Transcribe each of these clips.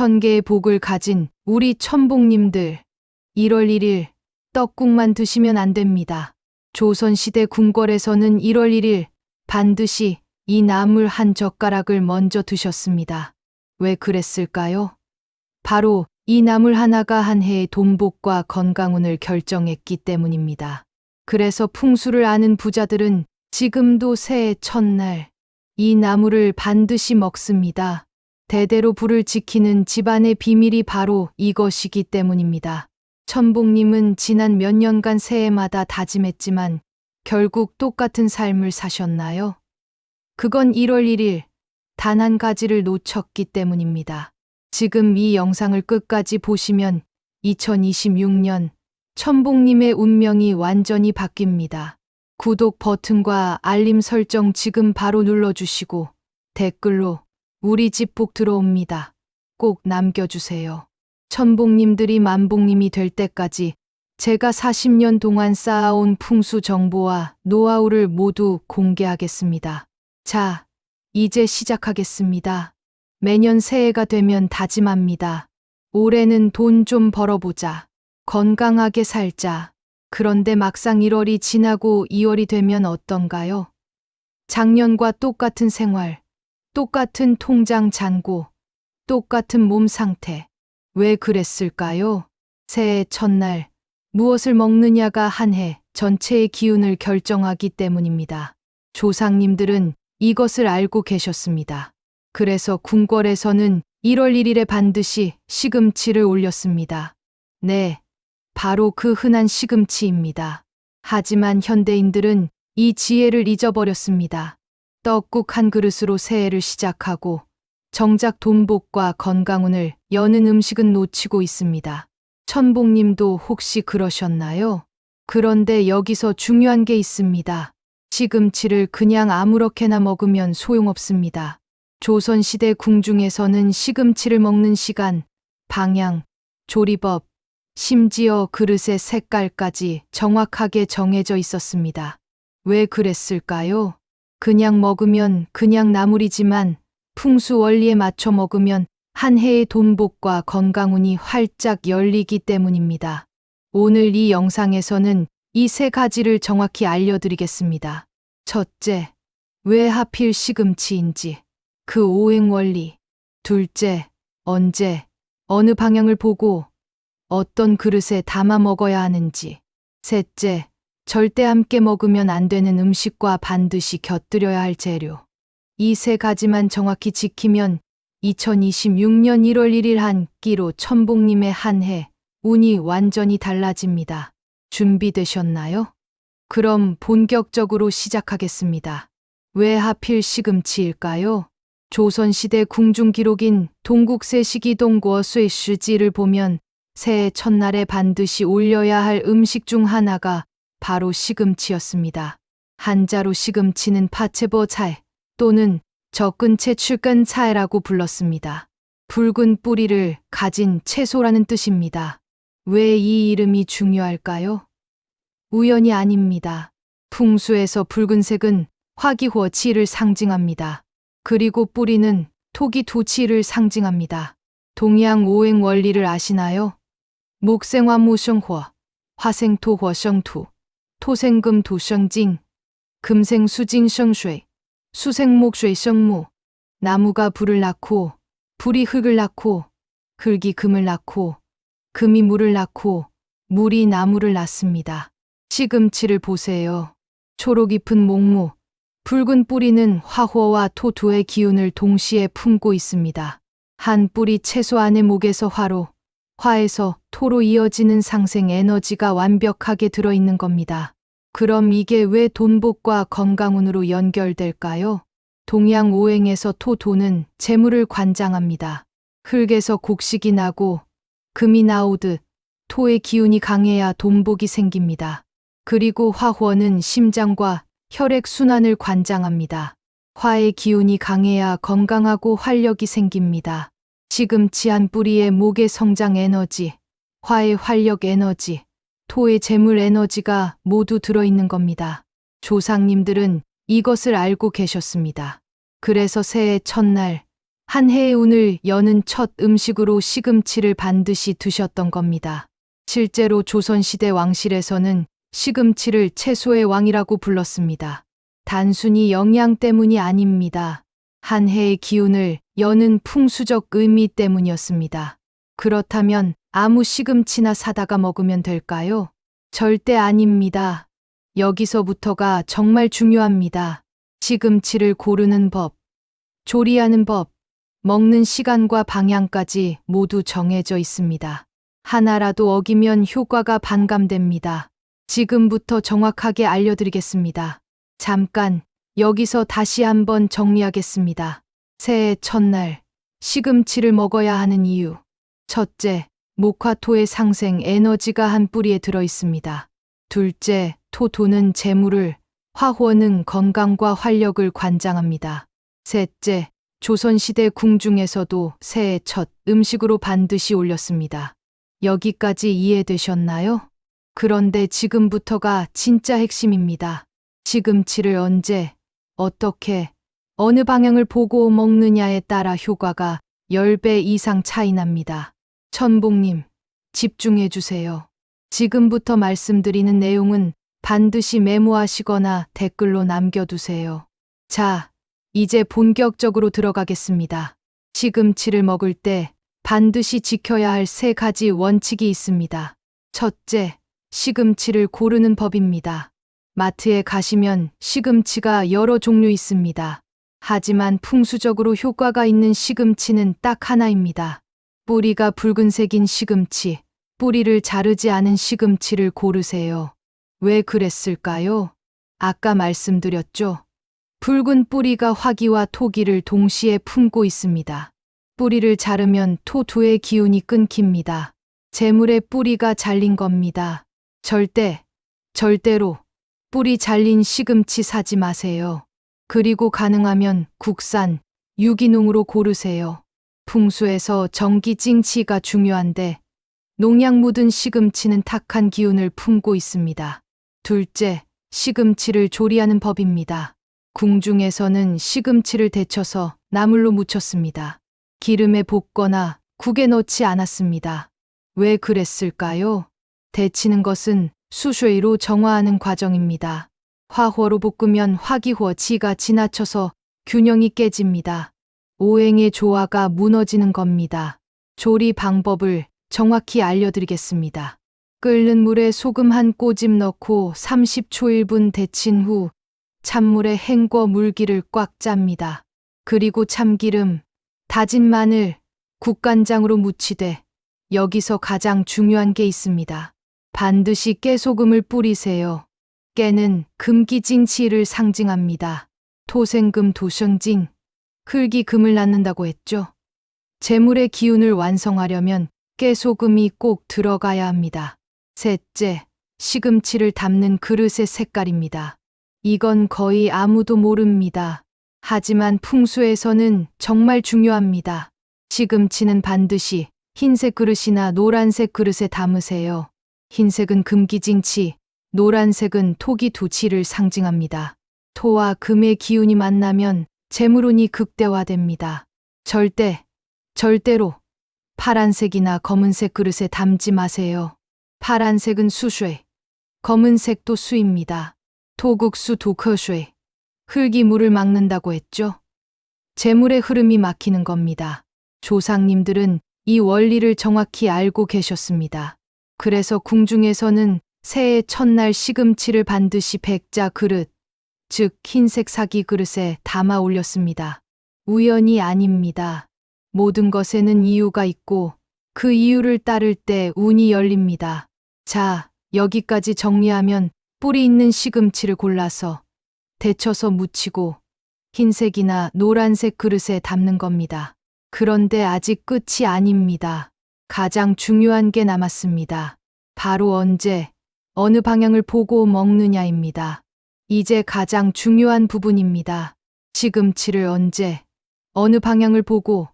1000개의 복을 가진 우리 천복님들, 1월 1일 떡국만 드시면 안 됩니다. 조선시대 궁궐에서는 1월 1일 반드시 이 나물 한 젓가락을 먼저 드셨습니다. 왜 그랬을까요? 바로 이 나물 하나가 한 해의 돈복과 건강운을 결정했기 때문입니다. 그래서 풍수를 아는 부자들은 지금도 새해 첫날 이 나물을 반드시 먹습니다. 대대로 불을 지키는 집안의 비밀이 바로 이것이기 때문입니다. 천복님은 지난 몇 년간 새해마다 다짐했지만 결국 똑같은 삶을 사셨나요? 그건 1월 1일 단 한 가지를 놓쳤기 때문입니다. 지금 이 영상을 끝까지 보시면 2026년 천복님의 운명이 완전히 바뀝니다. 구독 버튼과 알림 설정 지금 바로 눌러주시고 댓글로 우리 집 복 들어옵니다. 꼭 남겨주세요. 천복님들이 만복님이 될 때까지 제가 40년 동안 쌓아온 풍수 정보와 노하우를 모두 공개하겠습니다. 자, 이제 시작하겠습니다. 매년 새해가 되면 다짐합니다. 올해는 돈 좀 벌어보자. 건강하게 살자. 그런데 막상 1월이 지나고 2월이 되면 어떤가요? 작년과 똑같은 생활, 똑같은 통장 잔고, 똑같은 몸 상태. 왜 그랬을까요? 새해 첫날 무엇을 먹느냐가 한 해 전체의 기운을 결정하기 때문입니다. 조상님들은 이것을 알고 계셨습니다. 그래서 궁궐에서는 1월 1일에 반드시 시금치를 올렸습니다. 네, 바로 그 흔한 시금치입니다. 하지만 현대인들은 이 지혜를 잊어버렸습니다. 떡국 한 그릇으로 새해를 시작하고 정작 돈복과 건강운을 여는 음식은 놓치고 있습니다. 천복님도 혹시 그러셨나요? 그런데 여기서 중요한 게 있습니다. 시금치를 그냥 아무렇게나 먹으면 소용없습니다. 조선시대 궁중에서는 시금치를 먹는 시간, 방향, 조리법, 심지어 그릇의 색깔까지 정확하게 정해져 있었습니다. 왜 그랬을까요? 그냥 먹으면 그냥 나물이지만 풍수 원리에 맞춰 먹으면 한 해의 돈복과 건강운이 활짝 열리기 때문입니다. 오늘 이 영상에서는 이 세 가지를 정확히 알려드리겠습니다. 첫째, 왜 하필 시금치인지, 그 오행 원리. 둘째, 언제, 어느 방향을 보고 어떤 그릇에 담아 먹어야 하는지. 셋째, 절대 함께 먹으면 안 되는 음식과 반드시 곁들여야 할 재료. 이 세 가지만 정확히 지키면 2026년 1월 1일 한 끼로 천복님의 한 해 운이 완전히 달라집니다. 준비되셨나요? 그럼 본격적으로 시작하겠습니다. 왜 하필 시금치일까요? 조선시대 궁중 기록인 동국세시기동고 쇠시지를 보면 새해 첫날에 반드시 올려야 할 음식 중 하나가 바로 시금치였습니다. 한자로 시금치는 파체보 차에 또는 적근채 출근 차에라고 불렀습니다. 붉은 뿌리를 가진 채소라는 뜻입니다. 왜 이 이름이 중요할까요? 우연이 아닙니다. 풍수에서 붉은색은 화기호치를 상징합니다. 그리고 뿌리는 토기토치를 상징합니다. 동양 오행 원리를 아시나요? 목생화무성호, 화생토화성투, 토생금토성징, 금생수징성쇠, 수생목쇠성무. 나무가 불을 낳고, 불이 흙을 낳고, 흙이 금을 낳고, 금이 물을 낳고, 물이 나무를 낳습니다. 시금치를 보세요. 초록 잎은 목무, 붉은 뿌리는 화호와 토 두의 기운을 동시에 품고 있습니다. 한 뿌리 채소 안의 목에서 화로, 화에서 토로 이어지는 상생 에너지가 완벽하게 들어있는 겁니다. 그럼 이게 왜 돈복과 건강운으로 연결될까요? 동양 오행에서 토도는 재물을 관장합니다. 흙에서 곡식이 나고 금이 나오듯 토의 기운이 강해야 돈복이 생깁니다. 그리고 화호는 심장과 혈액 순환을 관장합니다. 화의 기운이 강해야 건강하고 활력이 생깁니다. 시금치 한 뿌리에 목의 성장 에너지, 화의 활력 에너지, 토의 재물 에너지가 모두 들어있는 겁니다. 조상님들은 이것을 알고 계셨습니다. 그래서 새해 첫날 한 해의 운을 여는 첫 음식으로 시금치를 반드시 드셨던 겁니다. 실제로 조선시대 왕실에서는 시금치를 채소의 왕이라고 불렀습니다. 단순히 영양 때문이 아닙니다. 한 해의 기운을 여는 풍수적 의미 때문이었습니다. 그렇다면 아무 시금치나 사다가 먹으면 될까요? 절대 아닙니다. 여기서부터가 정말 중요합니다. 시금치를 고르는 법, 조리하는 법, 먹는 시간과 방향까지 모두 정해져 있습니다. 하나라도 어기면 효과가 반감됩니다. 지금부터 정확하게 알려드리겠습니다. 잠깐, 여기서 다시 한번 정리하겠습니다. 새해 첫날, 시금치를 먹어야 하는 이유. 첫째, 목화토의 상생 에너지가 한 뿌리에 들어 있습니다. 둘째, 토토는 재물을, 화호는 건강과 활력을 관장합니다. 셋째, 조선시대 궁중에서도 새해 첫 음식으로 반드시 올렸습니다. 여기까지 이해되셨나요? 그런데 지금부터가 진짜 핵심입니다. 시금치를 언제, 어떻게, 어느 방향을 보고 먹느냐에 따라 효과가 10배 이상 차이 납니다. 천복님, 집중해 주세요. 지금부터 말씀드리는 내용은 반드시 메모하시거나 댓글로 남겨두세요. 자, 이제 본격적으로 들어가겠습니다. 시금치를 먹을 때 반드시 지켜야 할 3가지 원칙이 있습니다. 첫째, 시금치를 고르는 법입니다. 마트에 가시면 시금치가 여러 종류 있습니다. 하지만 풍수적으로 효과가 있는 시금치는 딱 하나입니다. 뿌리가 붉은색인 시금치, 뿌리를 자르지 않은 시금치를 고르세요. 왜 그랬을까요? 아까 말씀드렸죠. 붉은 뿌리가 화기와 토기를 동시에 품고 있습니다. 뿌리를 자르면 토두의 기운이 끊깁니다. 재물의 뿌리가 잘린 겁니다. 절대로 뿌리 잘린 시금치 사지 마세요. 그리고 가능하면 국산, 유기농으로 고르세요. 풍수에서 정기찡치가 중요한데 농약 묻은 시금치는 탁한 기운을 품고 있습니다. 둘째, 시금치를 조리하는 법입니다. 궁중에서는 시금치를 데쳐서 나물로 무쳤습니다. 기름에 볶거나 국에 넣지 않았습니다. 왜 그랬을까요? 데치는 것은 수쉐이로 정화하는 과정입니다. 화호로 볶으면 화기호 지가 지나쳐서 균형이 깨집니다. 오행의 조화가 무너지는 겁니다. 조리 방법을 정확히 알려드리겠습니다. 끓는 물에 소금 한 꼬집 넣고 30초 1분 데친 후 찬물에 헹궈 물기를 꽉 짭니다. 그리고 참기름, 다진 마늘, 국간장으로 무치되 여기서 가장 중요한 게 있습니다. 반드시 깨소금을 뿌리세요. 깨는 금기징치를 상징합니다. 토생금 도생징, 흙이 금을 낳는다고 했죠. 재물의 기운을 완성하려면 깨소금이 꼭 들어가야 합니다. 셋째, 시금치를 담는 그릇의 색깔입니다. 이건 거의 아무도 모릅니다. 하지만 풍수에서는 정말 중요합니다. 시금치는 반드시 흰색 그릇이나 노란색 그릇에 담으세요. 흰색은 금기징치, 노란색은 토기두치를 상징합니다. 토와 금의 기운이 만나면 재물운이 극대화됩니다. 절대로 파란색이나 검은색 그릇에 담지 마세요. 파란색은 수쉐, 검은색도 수입니다. 토국수 도커쉐, 흙이 물을 막는다고 했죠. 재물의 흐름이 막히는 겁니다. 조상님들은 이 원리를 정확히 알고 계셨습니다. 그래서 궁중에서는 새해 첫날 시금치를 반드시 백자 그릇, 즉 흰색 사기 그릇에 담아 올렸습니다. 우연이 아닙니다. 모든 것에는 이유가 있고 그 이유를 따를 때 운이 열립니다. 자, 여기까지 정리하면 뿌리 있는 시금치를 골라서 데쳐서 무치고 흰색이나 노란색 그릇에 담는 겁니다. 그런데 아직 끝이 아닙니다. 가장 중요한 게 남았습니다. 바로 언제, 어느 방향을 보고 먹느냐입니다. 이제 가장 중요한 부분입니다. 시금치를 언제, 어느 방향을 보고,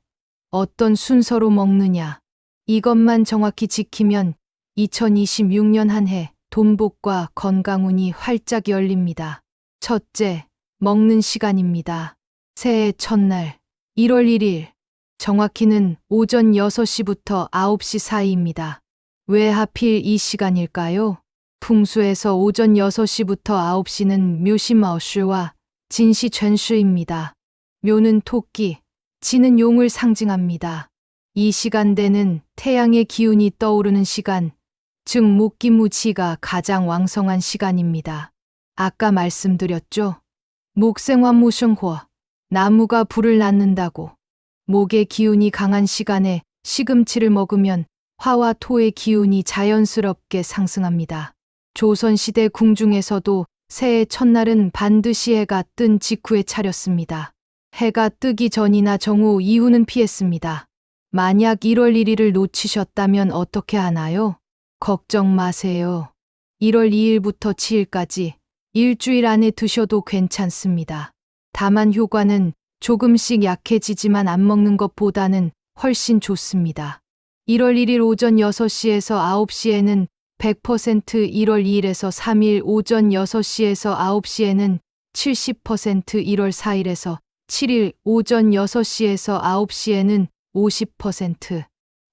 어떤 순서로 먹느냐. 이것만 정확히 지키면 2026년 한 해 돈복과 건강운이 활짝 열립니다. 첫째, 먹는 시간입니다. 새해 첫날, 1월 1일, 정확히는 오전 6시부터 9시 사이입니다. 왜 하필 이 시간일까요? 풍수에서 오전 6시부터 9시는 묘시마오시와 진시 전시입니다. 묘는 토끼, 지는 용을 상징합니다. 이 시간대는 태양의 기운이 떠오르는 시간, 즉 목기무치가 가장 왕성한 시간입니다. 아까 말씀드렸죠? 목생화무성호, 나무가 불을 낳는다고. 목의 기운이 강한 시간에 시금치를 먹으면 화와 토의 기운이 자연스럽게 상승합니다. 조선시대 궁중에서도 새해 첫날은 반드시 해가 뜬 직후에 차렸습니다. 해가 뜨기 전이나 정오 이후는 피했습니다. 만약 1월 1일을 놓치셨다면 어떻게 하나요? 걱정 마세요. 1월 2일부터 7일까지 일주일 안에 드셔도 괜찮습니다. 다만 효과는 조금씩 약해지지만 안 먹는 것보다는 훨씬 좋습니다. 1월 1일 오전 6시에서 9시에는 100%, 1월 2일에서 3일 오전 6시에서 9시에는 70%, 1월 4일에서 7일 오전 6시에서 9시에는 50%.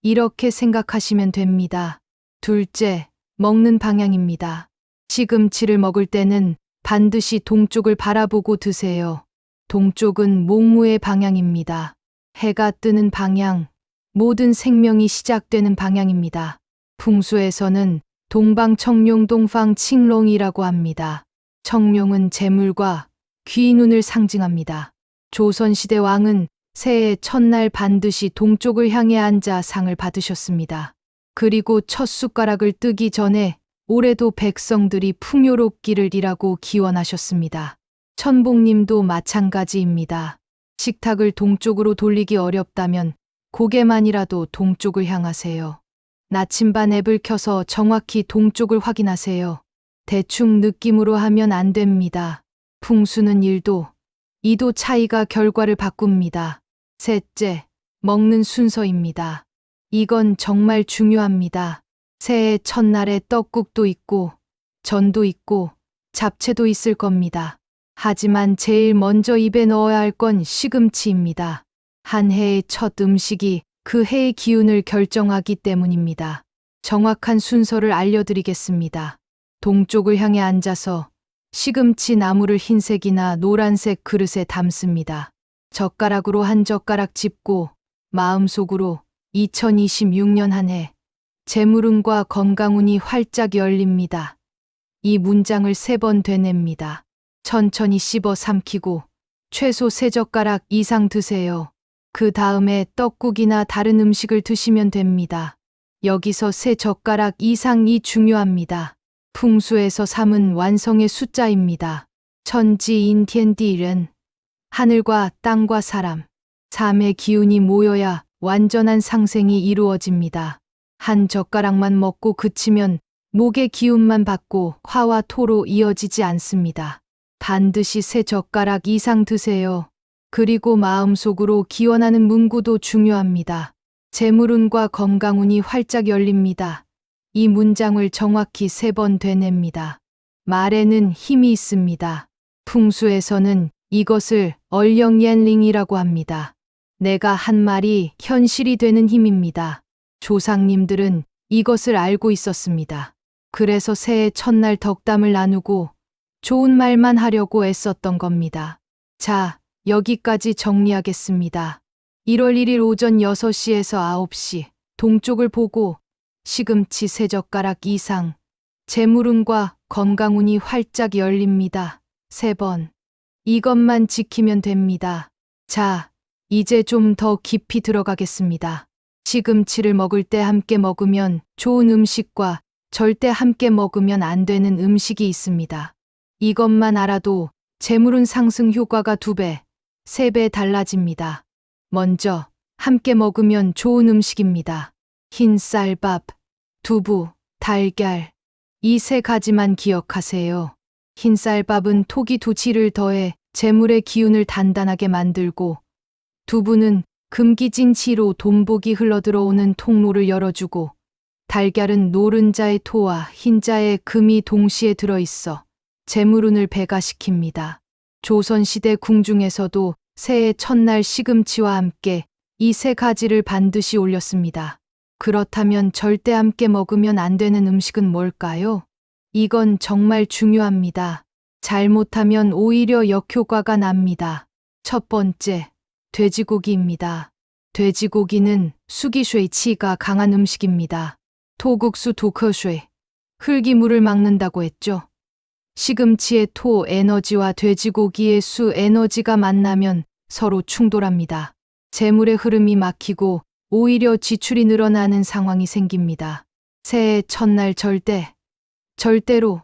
이렇게 생각하시면 됩니다. 둘째, 먹는 방향입니다. 시금치를 먹을 때는 반드시 동쪽을 바라보고 드세요. 동쪽은 목무의 방향입니다. 해가 뜨는 방향, 모든 생명이 시작되는 방향입니다. 풍수에서는 동방청룡 동방칭롱이라고 합니다. 청룡은 재물과 귀눈을 상징합니다. 조선시대 왕은 새해 첫날 반드시 동쪽을 향해 앉아 상을 받으셨습니다. 그리고 첫 숟가락을 뜨기 전에 올해도 백성들이 풍요롭기를 이라고 기원하셨습니다. 천복님도 마찬가지입니다. 식탁을 동쪽으로 돌리기 어렵다면 고개만이라도 동쪽을 향하세요. 나침반 앱을 켜서 정확히 동쪽을 확인하세요. 대충 느낌으로 하면 안 됩니다. 풍수는 1도, 2도 차이가 결과를 바꿉니다. 셋째, 먹는 순서입니다. 이건 정말 중요합니다. 새해 첫날에 떡국도 있고, 전도 있고, 잡채도 있을 겁니다. 하지만 제일 먼저 입에 넣어야 할 건 시금치입니다. 한 해의 첫 음식이 그 해의 기운을 결정하기 때문입니다. 정확한 순서를 알려드리겠습니다. 동쪽을 향해 앉아서 시금치 나무를 흰색이나 노란색 그릇에 담습니다. 젓가락으로 한 젓가락 짚고 마음속으로 2026년 한 해 재물운과 건강운이 활짝 열립니다. 이 문장을 3번 되냅니다. 천천히 씹어 삼키고 최소 3젓가락 이상 드세요. 그 다음에 떡국이나 다른 음식을 드시면 됩니다. 여기서 3젓가락 이상이 중요합니다. 풍수에서 3은 완성의 숫자입니다. 천지인텐디ren, 하늘과 땅과 사람, 3의 기운이 모여야 완전한 상생이 이루어집니다. 한 젓가락만 먹고 그치면 목의 기운만 받고 화와 토로 이어지지 않습니다. 반드시 3젓가락 이상 드세요. 그리고 마음속으로 기원하는 문구도 중요합니다. 재물운과 건강운이 활짝 열립니다. 이 문장을 정확히 3번 되냅니다. 말에는 힘이 있습니다. 풍수에서는 이것을 얼령옌링이라고 합니다. 내가 한 말이 현실이 되는 힘입니다. 조상님들은 이것을 알고 있었습니다. 그래서 새해 첫날 덕담을 나누고 좋은 말만 하려고 애썼던 겁니다. 자, 여기까지 정리하겠습니다. 1월 1일 오전 6시에서 9시, 동쪽을 보고 시금치 3젓가락 이상, 재물운과 건강운이 활짝 열립니다. 3번. 이것만 지키면 됩니다. 자, 이제 좀 더 깊이 들어가겠습니다. 시금치를 먹을 때 함께 먹으면 좋은 음식과 절대 함께 먹으면 안 되는 음식이 있습니다. 이것만 알아도 재물운 상승 효과가 2배, 3배 달라집니다. 먼저 함께 먹으면 좋은 음식입니다. 흰쌀밥, 두부, 달걀. 이 3가지만 기억하세요. 흰쌀밥은 토기 두치를 더해 재물의 기운을 단단하게 만들고, 두부는 금기진치로 돈복이 흘러들어오는 통로를 열어주고, 달걀은 노른자의 토와 흰자의 금이 동시에 들어있어 재물운을 배가시킵니다. 조선시대 궁중에서도 새해 첫날 시금치와 함께 이 세 가지를 반드시 올렸습니다. 그렇다면 절대 함께 먹으면 안 되는 음식은 뭘까요? 이건 정말 중요합니다. 잘못하면 오히려 역효과가 납니다. 첫 번째, 돼지고기입니다. 돼지고기는 수기쇠치가 강한 음식입니다. 토국수 도커쇠, 흙이물을 막는다고 했죠. 시금치의 토 에너지와 돼지고기의 수 에너지가 만나면 서로 충돌합니다. 재물의 흐름이 막히고 오히려 지출이 늘어나는 상황이 생깁니다. 새해 첫날 절대로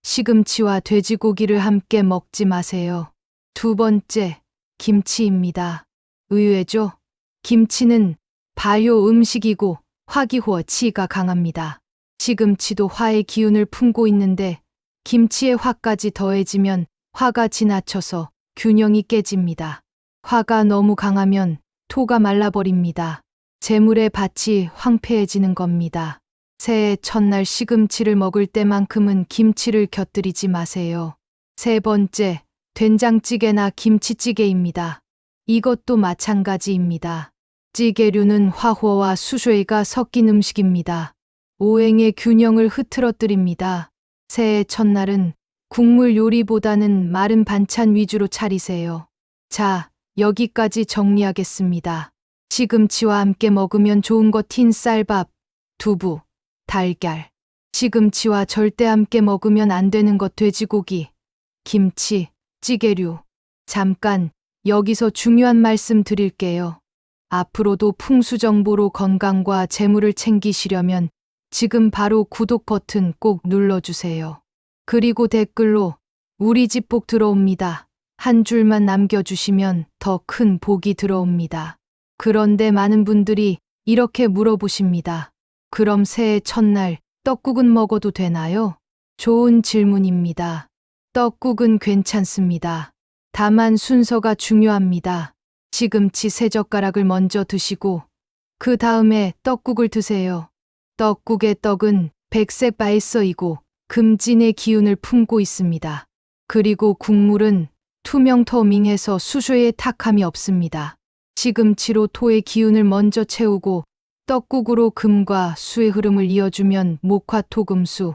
시금치와 돼지고기를 함께 먹지 마세요. 두 번째, 김치입니다. 의외죠? 김치는 바요 음식이고 화기호치가 강합니다. 시금치도 화의 기운을 품고 있는데 김치의 화까지 더해지면 화가 지나쳐서 균형이 깨집니다. 화가 너무 강하면 토가 말라버립니다. 재물의 밭이 황폐해지는 겁니다. 새해 첫날 시금치를 먹을 때만큼은 김치를 곁들이지 마세요. 세 번째, 된장찌개나 김치찌개입니다. 이것도 마찬가지입니다. 찌개류는 화호와 수쇠가 섞인 음식입니다. 오행의 균형을 흐트러뜨립니다. 새해 첫날은 국물 요리보다는 마른 반찬 위주로 차리세요. 자, 여기까지 정리하겠습니다. 시금치와 함께 먹으면 좋은 것 흰쌀밥, 두부, 달걀. 시금치와 절대 함께 먹으면 안 되는 것 돼지고기, 김치, 찌개류. 잠깐 여기서 중요한 말씀 드릴게요. 앞으로도 풍수 정보로 건강과 재물을 챙기시려면 지금 바로 구독 버튼 꼭 눌러주세요. 그리고 댓글로 우리 집 복 들어옵니다. 한 줄만 남겨주시면 더 큰 복이 들어옵니다. 그런데 많은 분들이 이렇게 물어보십니다. 그럼 새해 첫날 떡국은 먹어도 되나요? 좋은 질문입니다. 떡국은 괜찮습니다. 다만 순서가 중요합니다. 시금치 3젓가락을 먼저 드시고 그 다음에 떡국을 드세요. 떡국의 떡은 백색 바이서이고 금진의 기운을 품고 있습니다. 그리고 국물은 투명透明해서 수쇠의 탁함이 없습니다. 시금치로 토의 기운을 먼저 채우고 떡국으로 금과 수의 흐름을 이어주면 목화토금수,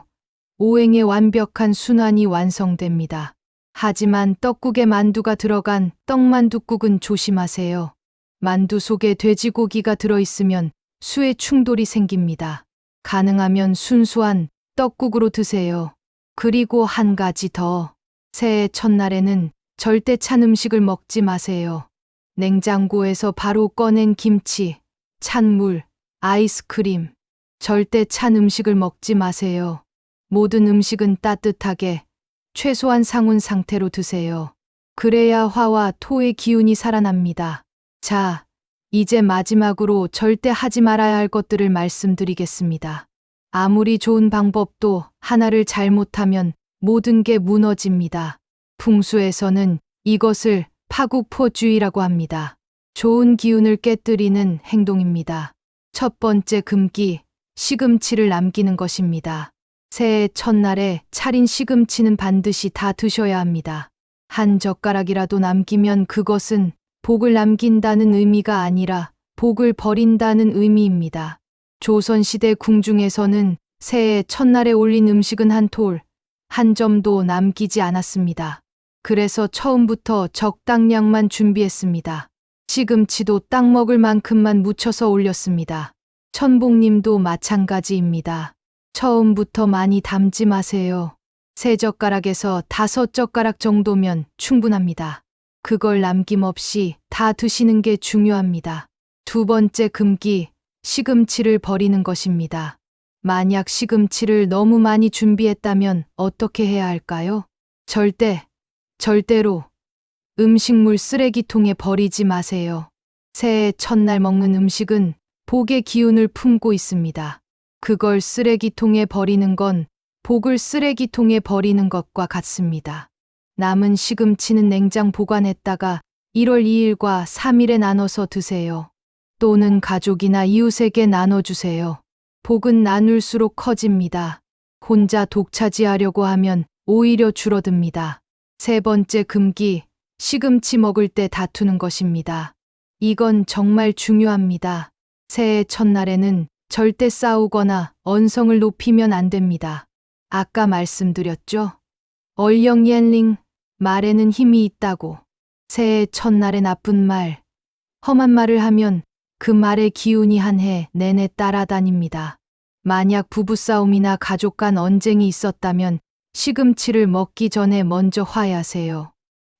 오행의 완벽한 순환이 완성됩니다. 하지만 떡국에 만두가 들어간 떡만둣국은 조심하세요. 만두 속에 돼지고기가 들어있으면 수의 충돌이 생깁니다. 가능하면 순수한 떡국으로 드세요. 그리고 한 가지 더. 새해 첫날에는 절대 찬 음식을 먹지 마세요. 냉장고에서 바로 꺼낸 김치, 찬물, 아이스크림. 절대 찬 음식을 먹지 마세요. 모든 음식은 따뜻하게, 최소한 상온 상태로 드세요. 그래야 화와 토의 기운이 살아납니다. 자, 이제 마지막으로 절대 하지 말아야 할 것들을 말씀드리겠습니다. 아무리 좋은 방법도 하나를 잘못하면 모든 게 무너집니다. 풍수에서는 이것을 파국포주의라고 합니다. 좋은 기운을 깨뜨리는 행동입니다. 첫 번째 금기, 시금치를 남기는 것입니다. 새해 첫날에 차린 시금치는 반드시 다 드셔야 합니다. 한 젓가락이라도 남기면 그것은 복을 남긴다는 의미가 아니라 복을 버린다는 의미입니다. 조선시대 궁중에서는 새해 첫날에 올린 음식은 한 점도 남기지 않았습니다. 그래서 처음부터 적당량만 준비했습니다. 시금치도 딱 먹을 만큼만 묻혀서 올렸습니다. 천복님도 마찬가지입니다. 처음부터 많이 담지 마세요. 3젓가락에서 5젓가락 정도면 충분합니다. 그걸 남김없이 다 드시는 게 중요합니다. 두 번째 금기, 시금치를 버리는 것입니다. 만약 시금치를 너무 많이 준비했다면 어떻게 해야 할까요? 절대로 음식물 쓰레기통에 버리지 마세요. 새해 첫날 먹는 음식은 복의 기운을 품고 있습니다. 그걸 쓰레기통에 버리는 건 복을 쓰레기통에 버리는 것과 같습니다. 남은 시금치는 냉장 보관했다가 1월 2일과 3일에 나눠서 드세요. 또는 가족이나 이웃에게 나눠주세요. 복은 나눌수록 커집니다. 혼자 독차지하려고 하면 오히려 줄어듭니다. 세 번째 금기, 시금치 먹을 때 다투는 것입니다. 이건 정말 중요합니다. 새해 첫날에는 절대 싸우거나 언성을 높이면 안 됩니다. 아까 말씀드렸죠? 얼령옌링, 말에는 힘이 있다고. 새해 첫날에 나쁜 말, 험한 말을 하면 그 말의 기운이 한 해 내내 따라다닙니다. 만약 부부싸움이나 가족 간 언쟁이 있었다면 시금치를 먹기 전에 먼저 화해하세요.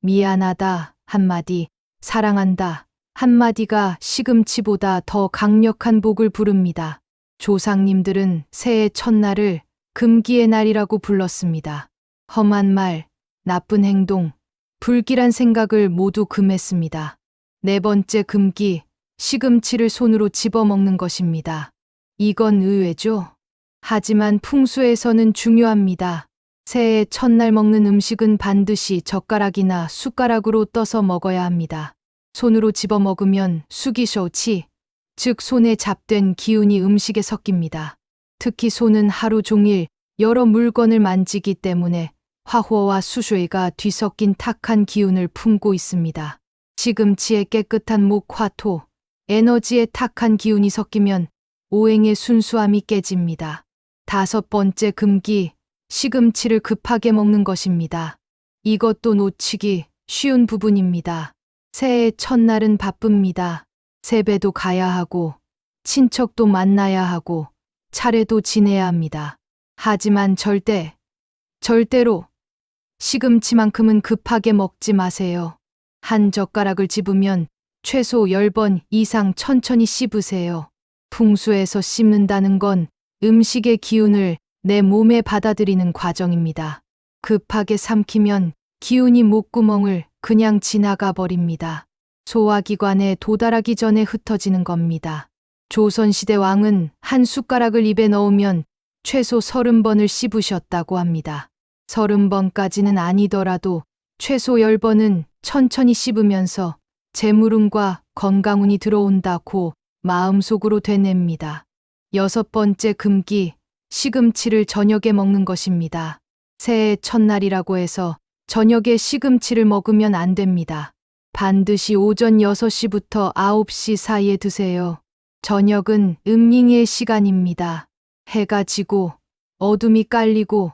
미안하다 한마디, 사랑한다 한마디가 시금치보다 더 강력한 복을 부릅니다. 조상님들은 새해 첫날을 금기의 날이라고 불렀습니다. 험한 말, 나쁜 행동, 불길한 생각을 모두 금했습니다. 네 번째 금기, 시금치를 손으로 집어먹는 것입니다. 이건 의외죠. 하지만 풍수에서는 중요합니다. 새해 첫날 먹는 음식은 반드시 젓가락이나 숟가락으로 떠서 먹어야 합니다. 손으로 집어먹으면 수기쇼치, 즉 손에 잡된 기운이 음식에 섞입니다. 특히 손은 하루 종일 여러 물건을 만지기 때문에 화호와 수쉐가 뒤섞인 탁한 기운을 품고 있습니다. 시금치의 깨끗한 목, 화토, 에너지의 탁한 기운이 섞이면 오행의 순수함이 깨집니다. 다섯 번째 금기, 시금치를 급하게 먹는 것입니다. 이것도 놓치기 쉬운 부분입니다. 새해 첫날은 바쁩니다. 세배도 가야 하고, 친척도 만나야 하고, 차례도 지내야 합니다. 하지만 절대로 시금치만큼은 급하게 먹지 마세요. 한 젓가락을 집으면 최소 10번 이상 천천히 씹으세요. 풍수에서 씹는다는 건 음식의 기운을 내 몸에 받아들이는 과정입니다. 급하게 삼키면 기운이 목구멍을 그냥 지나가 버립니다. 소화기관에 도달하기 전에 흩어지는 겁니다. 조선시대 왕은 한 숟가락을 입에 넣으면 최소 30번을 씹으셨다고 합니다. 30번까지는 아니더라도 최소 10번은 천천히 씹으면서 재물운과 건강운이 들어온다고 마음속으로 되냅니다. 여섯 번째 금기, 시금치를 저녁에 먹는 것입니다. 새해 첫날이라고 해서 저녁에 시금치를 먹으면 안 됩니다. 반드시 오전 6시부터 9시 사이에 드세요. 저녁은 음링의 시간입니다. 해가 지고 어둠이 깔리고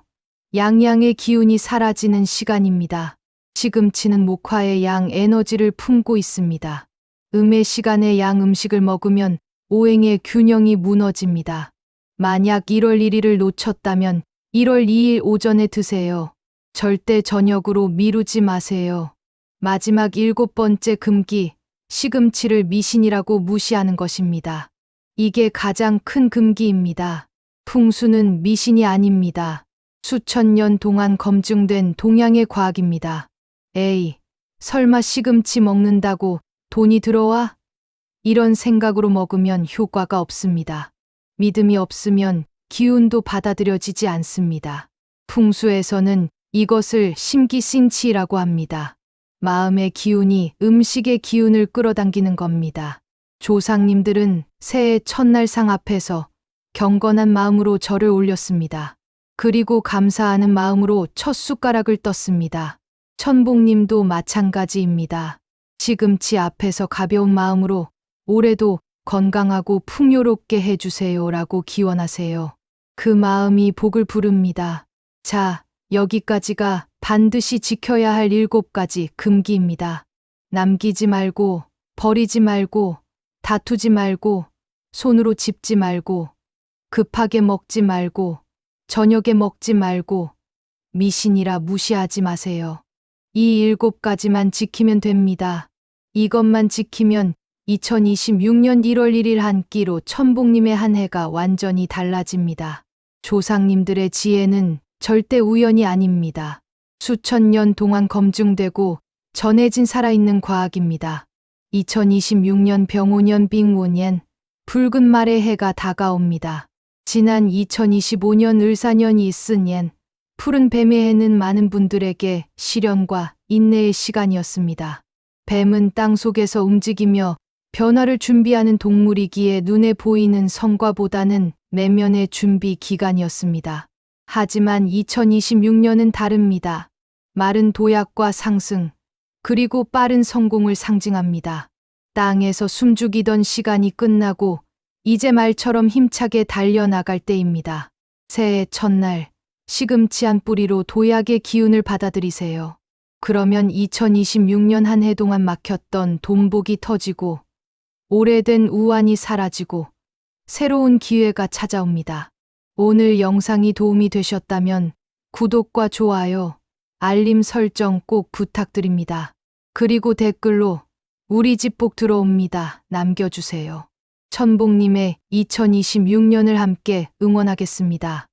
양양의 기운이 사라지는 시간입니다. 시금치는 목화의 양 에너지를 품고 있습니다. 음의 시간에 양 음식을 먹으면 오행의 균형이 무너집니다. 만약 1월 1일을 놓쳤다면 1월 2일 오전에 드세요. 절대 저녁으로 미루지 마세요. 마지막 7번째 금기, 시금치를 미신이라고 무시하는 것입니다. 이게 가장 큰 금기입니다. 풍수는 미신이 아닙니다. 수천 년 동안 검증된 동양의 과학입니다. 에이, 설마 시금치 먹는다고 돈이 들어와? 이런 생각으로 먹으면 효과가 없습니다. 믿음이 없으면 기운도 받아들여지지 않습니다. 풍수에서는 이것을 심기신치라고 합니다. 마음의 기운이 음식의 기운을 끌어당기는 겁니다. 조상님들은 새해 첫날 상 앞에서 경건한 마음으로 절을 올렸습니다. 그리고 감사하는 마음으로 첫 숟가락을 떴습니다. 천복님도 마찬가지입니다. 시금치 앞에서 가벼운 마음으로 올해도 건강하고 풍요롭게 해주세요라고 기원하세요. 그 마음이 복을 부릅니다. 자, 여기까지가 반드시 지켜야 할 7가지 금기입니다. 남기지 말고, 버리지 말고, 다투지 말고, 손으로 집지 말고, 급하게 먹지 말고, 저녁에 먹지 말고, 미신이라 무시하지 마세요. 이 7가지만 지키면 됩니다. 이것만 지키면 2026년 1월 1일 한 끼로 천복님의 한 해가 완전히 달라집니다. 조상님들의 지혜는 절대 우연이 아닙니다. 수천 년 동안 검증되고 전해진 살아있는 과학입니다. 2026년 병오년 빙오년, 붉은 말의 해가 다가옵니다. 지난 2025년 을사년이 있으년, 푸른 뱀의 해는 많은 분들에게 시련과 인내의 시간이었습니다. 뱀은 땅 속에서 움직이며 변화를 준비하는 동물이기에 눈에 보이는 성과보다는 내면의 준비 기간이었습니다. 하지만 2026년은 다릅니다. 마른 도약과 상승, 그리고 빠른 성공을 상징합니다. 땅에서 숨죽이던 시간이 끝나고 이제 말처럼 힘차게 달려나갈 때입니다. 새해 첫날 시금치한 뿌리로 도약의 기운을 받아들이세요. 그러면 2026년 한 해 동안 막혔던 돈복이 터지고 오래된 우환이 사라지고 새로운 기회가 찾아옵니다. 오늘 영상이 도움이 되셨다면 구독과 좋아요, 알림 설정 꼭 부탁드립니다. 그리고 댓글로 우리 집 복 들어옵니다 남겨주세요. 천복님의 2026년을 함께 응원하겠습니다.